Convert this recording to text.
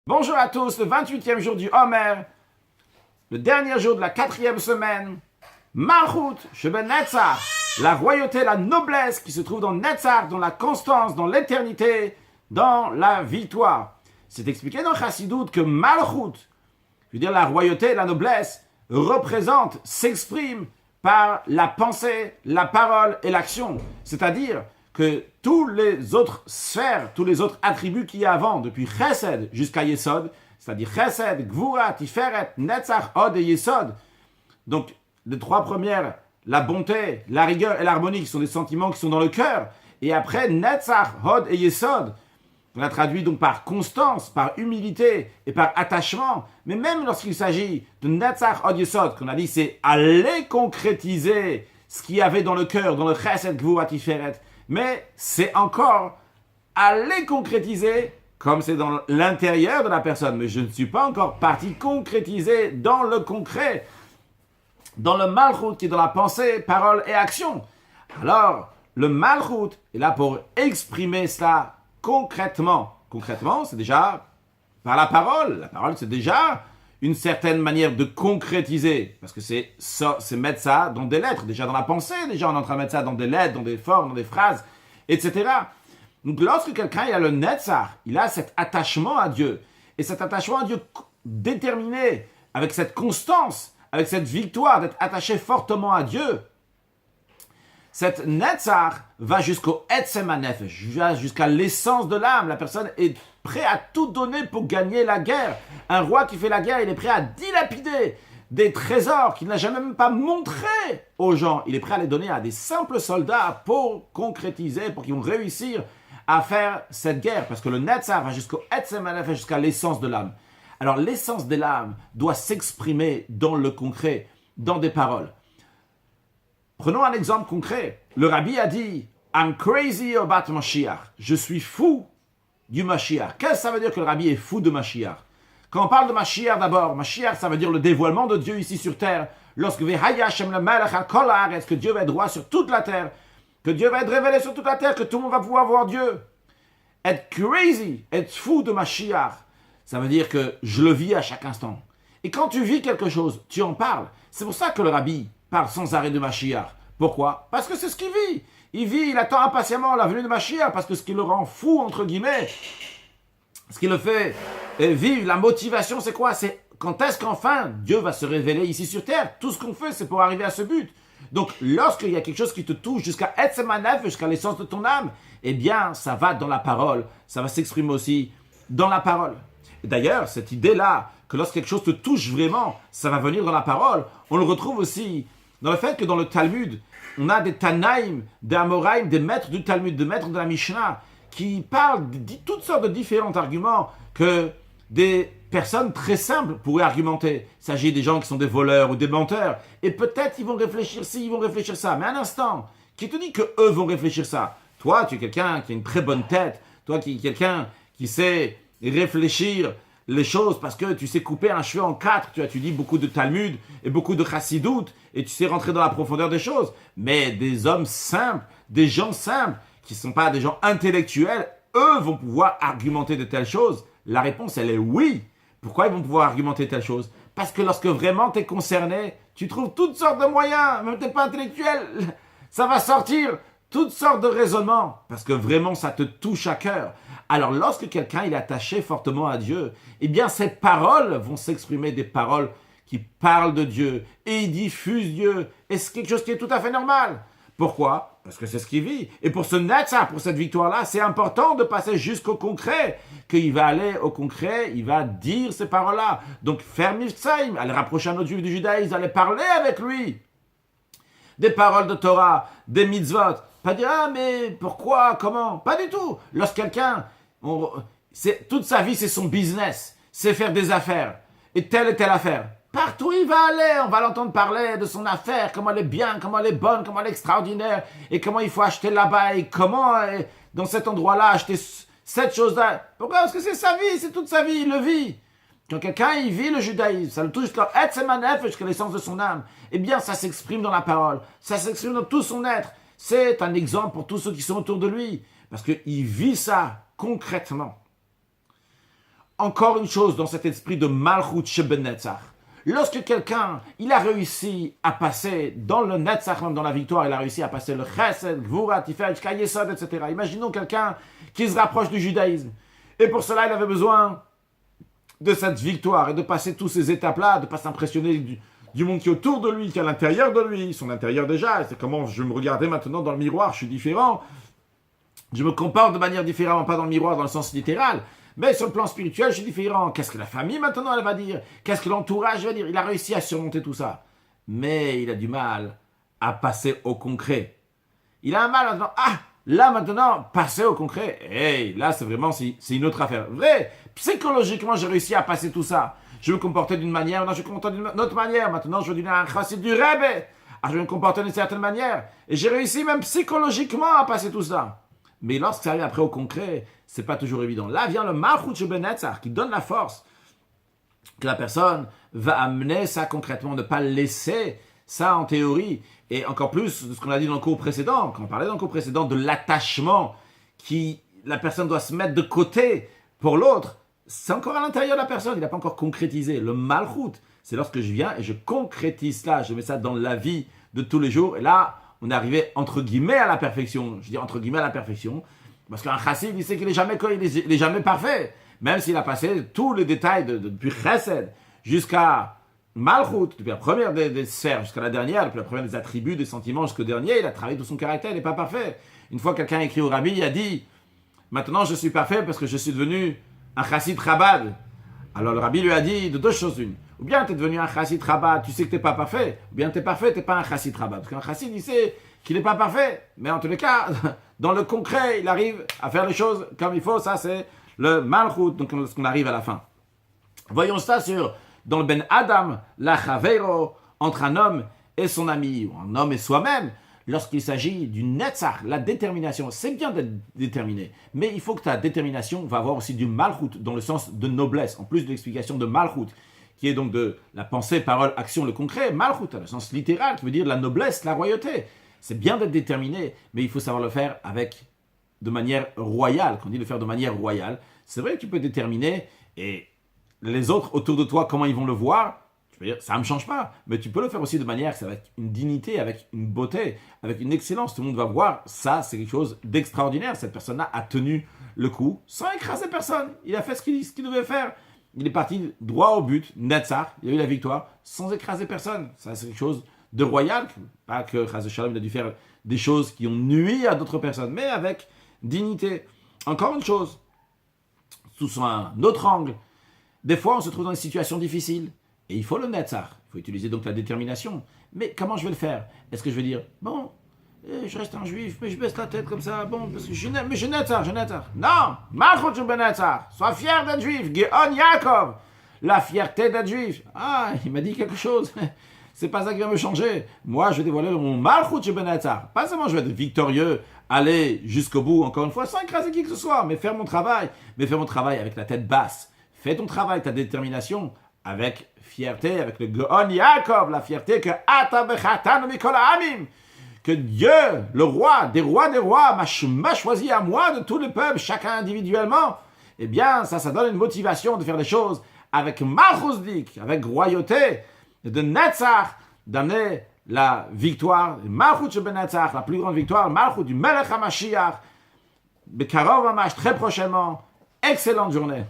Bonjour à tous, le 28e jour du Homer, le dernier jour de la 4e semaine. Malchut, Sheben Netzach, la royauté, la noblesse qui se trouve dans Netzach, dans la constance, dans l'éternité, dans la victoire. C'est expliqué dans Chassidut que Malchut, je veux dire la royauté, la noblesse, représente, s'exprime par la pensée, la parole et l'action. C'est-à-dire que tous les autres sphères, tous les autres attributs qu'il y a avant, depuis Chesed jusqu'à Yesod, c'est-à-dire Chesed, Gvura, Tiferet, Netzach, Od et Yesod. Donc, les trois premières, la bonté, la rigueur et l'harmonie, qui sont des sentiments qui sont dans le cœur. Et après, Netzach, Od et Yesod, on a traduit donc par constance, par humilité et par attachement. Mais même lorsqu'il s'agit de Netzach, Od, Yesod, qu'on a dit, c'est aller concrétiser ce qu'il y avait dans le cœur, dans le Chesed, Gvura, Tiferet. Mais c'est encore aller concrétiser comme c'est dans l'intérieur de la personne. Mais je ne suis pas encore parti concrétiser dans le concret, dans le malchut qui est dans la pensée, parole et action. Alors, le malchut est là pour exprimer cela concrètement. Concrètement, c'est déjà par la parole. La parole, c'est déjà une certaine manière de concrétiser, parce que c'est mettre ça dans des lettres, déjà dans la pensée, déjà on est en train de mettre ça dans des lettres, dans des formes, dans des phrases, etc. Donc lorsque quelqu'un il a le Netzach, il a cet attachement à Dieu, et cet attachement à Dieu déterminé, avec cette constance, avec cette victoire d'être attaché fortement à Dieu, cette Netzach va jusqu'au Etzem HaNefesh, jusqu'à l'essence de l'âme. La personne est prête à tout donner pour gagner la guerre. Un roi qui fait la guerre, il est prêt à dilapider des trésors qu'il n'a jamais même pas montrés aux gens. Il est prêt à les donner à des simples soldats pour concrétiser, pour qu'ils vont réussir à faire cette guerre. Parce que le Netzach va jusqu'au Etzem HaNefesh, jusqu'à l'essence de l'âme. Alors l'essence de l'âme doit s'exprimer dans le concret, dans des paroles. Prenons un exemple concret. Le rabbi a dit « I'm crazy about Mashiach ». Je suis fou du Mashiach. Qu'est-ce que ça veut dire que le rabbi est fou de Mashiach? Quand on parle de Mashiach d'abord, Mashiach ça veut dire le dévoilement de Dieu ici sur terre. Lorsque que Dieu va être roi sur toute la terre, que Dieu va être révélé sur toute la terre, que tout le monde va pouvoir voir Dieu. Être crazy, être fou de Mashiach, ça veut dire que je le vis à chaque instant. Et quand tu vis quelque chose, tu en parles. C'est pour ça que le rabbi parle sans arrêt de Mashiach. Pourquoi? Parce que c'est ce qu'il vit. Il attend impatiemment la venue de Mashiach, parce que ce qui le rend fou, entre guillemets, ce qui le fait vivre, la motivation, c'est quoi? C'est quand est-ce qu'enfin Dieu va se révéler ici sur terre? Tout ce qu'on fait, c'est pour arriver à ce but. Donc, lorsqu'il y a quelque chose qui te touche jusqu'à Etzem HaNefesh, jusqu'à l'essence de ton âme, eh bien, ça va dans la parole. Ça va s'exprimer aussi dans la parole. Et d'ailleurs, cette idée-là, que lorsque quelque chose te touche vraiment, ça va venir dans la parole, on le retrouve aussi dans le fait que dans le Talmud, on a des Tanaïm, des Amoraïm, des maîtres du Talmud, des maîtres de la Mishnah, qui parlent de toutes sortes de différents arguments que des personnes très simples pourraient argumenter. Il s'agit des gens qui sont des voleurs ou des menteurs. Et peut-être ils vont réfléchir ci, ils vont réfléchir ça. Mais un instant, qui te dit qu'eux vont réfléchir ça? Toi, tu es quelqu'un qui a une très bonne tête. Toi, qui es quelqu'un qui sait réfléchir les choses parce que tu sais couper un cheveu en quatre, tu dis beaucoup de Talmud et beaucoup de Chassidut et tu sais rentrer dans la profondeur des choses. Mais des hommes simples, des gens simples, qui ne sont pas des gens intellectuels, eux vont pouvoir argumenter de telles choses. La réponse, elle est oui. Pourquoi ils vont pouvoir argumenter de telles choses? Parce que lorsque vraiment tu es concerné, tu trouves toutes sortes de moyens, même tu n'es pas intellectuel, ça va sortir toutes sortes de raisonnements, parce que vraiment ça te touche à cœur. Alors lorsque quelqu'un il est attaché fortement à Dieu, eh bien ces paroles vont s'exprimer, des paroles qui parlent de Dieu, et ils diffusent Dieu, et c'est quelque chose qui est tout à fait normal. Pourquoi? Parce que c'est ce qu'il vit. Et pour ce Netzach, pour cette victoire-là, c'est important de passer jusqu'au concret, qu'il va aller au concret, il va dire ces paroles-là. Donc faire Mivtsaïm, aller rapprocher un autre juif du judaïsme, aller parler avec lui. Des paroles de Torah, des mitzvot. Pas dire, ah mais pourquoi, comment? Pas du tout. Lorsque quelqu'un, toute sa vie c'est son business, c'est faire des affaires, et telle affaire. Partout où il va aller, on va l'entendre parler de son affaire, comment elle est bien, comment elle est bonne, comment elle est extraordinaire, et comment il faut acheter là-bas, et comment, dans cet endroit-là, acheter cette chose-là. Pourquoi? Parce que c'est sa vie, c'est toute sa vie, il le vit. Quand quelqu'un il vit le judaïsme, ça le touche jusqu'à Etzem HaNefesh, jusqu'à l'essence de son âme, eh bien ça s'exprime dans la parole, ça s'exprime dans tout son être. C'est un exemple pour tous ceux qui sont autour de lui, parce qu'il vit ça concrètement. encore une chose dans cet esprit de Malchut Sheben Netzach. Lorsque quelqu'un, il a réussi à passer dans le Netzach, même dans la victoire, il a réussi à passer le Chesed, Gvura, Tiferet, Yesod, etc. Imaginons quelqu'un qui se rapproche du judaïsme. Et pour cela, il avait besoin de cette victoire et de passer toutes ces étapes-là, de ne pas s'impressionner du monde qui est autour de lui, qui est à l'intérieur de lui, son intérieur déjà. C'est comment je me regardais maintenant dans le miroir, je suis différent. Je me comporte de manière différente, pas dans le miroir dans le sens littéral, mais sur le plan spirituel, je suis différent. Qu'est-ce que la famille maintenant elle va dire? Qu'est-ce que l'entourage va dire? Il a réussi à surmonter tout ça. Mais il a du mal à passer au concret. Il a un mal maintenant. Là maintenant, passer au concret. Hey, là c'est vraiment, c'est une autre affaire. Vrai, psychologiquement, j'ai réussi à passer tout ça. Je me comportais d'une manière, maintenant je me comporte d'une autre manière. Maintenant, je veux devenir un chassid du Rebbe. Je vais me comporter d'une certaine manière. Et j'ai réussi même psychologiquement à passer tout ça. Mais lorsque ça arrive après au concret, c'est pas toujours évident. Là vient le Malchut Sheben Netzach qui donne la force que la personne va amener ça concrètement, ne pas laisser ça en théorie. Et encore plus de ce qu'on a dit dans le cours précédent, quand on parlait dans le cours précédent de l'attachement qui la personne doit se mettre de côté pour l'autre, c'est encore à l'intérieur de la personne, il n'a pas encore concrétisé. Le Malchut, c'est lorsque je viens et je concrétise ça, je mets ça dans la vie de tous les jours, et là, on est arrivé entre guillemets à la perfection. Je dis entre guillemets à la perfection, parce qu'un chassid, il sait qu'il est jamais parfait. Même s'il a passé tous les détails depuis Chesed jusqu'à Malchut, depuis la première des sphères jusqu'à la dernière, depuis la première des attributs, des sentiments jusqu'au dernier, il a travaillé tout son caractère, il n'est pas parfait. Une fois quelqu'un a écrit au Rabbi, il a dit, maintenant je suis parfait parce que je suis devenu un chassid Chabad. Alors le Rabbi lui a dit de deux choses une. Ou bien tu es devenu un chassid Chabad, tu sais que tu n'es pas parfait. Ou bien tu es parfait, tu n'es pas un chassid Chabad. Parce qu'un chassid, il sait qu'il n'est pas parfait. Mais en tous les cas, dans le concret, il arrive à faire les choses comme il faut. Ça, c'est le Malchut, donc lorsqu'on arrive à la fin. Voyons ça dans le Ben Adam, la Chaveiro, entre un homme et son ami, ou un homme et soi-même. Lorsqu'il s'agit du Netzach, la détermination, c'est bien d'être déterminé, mais il faut que ta détermination va avoir aussi du Malchut, dans le sens de noblesse, en plus de l'explication de Malchut, qui est donc de la pensée, parole, action, le concret. Malchut, dans le sens littéral, qui veut dire la noblesse, la royauté. C'est bien d'être déterminé, mais il faut savoir le faire de manière royale. Quand on dit le faire de manière royale, c'est vrai que tu peux déterminer, et les autres autour de toi, comment ils vont le voir, ça ne me change pas, mais tu peux le faire aussi de manière, ça va être une dignité, avec une beauté, avec une excellence. Tout le monde va voir, ça c'est quelque chose d'extraordinaire. Cette personne-là a tenu le coup sans écraser personne. Il a fait ce qu'il devait faire. Il est parti droit au but, Netzach, il a eu la victoire, sans écraser personne. Ça c'est quelque chose de royal, pas que Chas Shalom il a dû faire des choses qui ont nui à d'autres personnes, mais avec dignité. Encore une chose, sous un autre angle, des fois on se trouve dans une situation difficile. Et il faut le Netzach, il faut utiliser donc la détermination. Mais comment je vais le faire? Est-ce que je vais dire, bon, je reste un juif, mais je baisse la tête comme ça, bon, parce que je Netzach. Non, Malchut Sheben Netzach, sois fier d'être juif, Geon Yaakov, la fierté d'être juif. Ah, il m'a dit quelque chose, c'est pas ça qui va me changer. Moi, je vais dévoiler mon Malchut Sheben Netzach. Pas seulement je vais être victorieux, aller jusqu'au bout, encore une fois, sans écraser qui que ce soit, mais faire mon travail avec la tête basse. Fais ton travail, ta détermination, avec fierté, avec le Geon Yaakov, la fierté que Ata Bechatanu Mikol Ha'amim, que Dieu, le roi des rois, m'a choisi à moi de tous les peuples, chacun individuellement. Eh bien, ça donne une motivation de faire les choses avec Malchusdik, avec royauté, de Netzach, d'amener la victoire, Malchut Sheben Netzach, la plus grande victoire, Malchut du Melech HaMashiach, Bekarov Mamash, très prochainement. Excellente journée.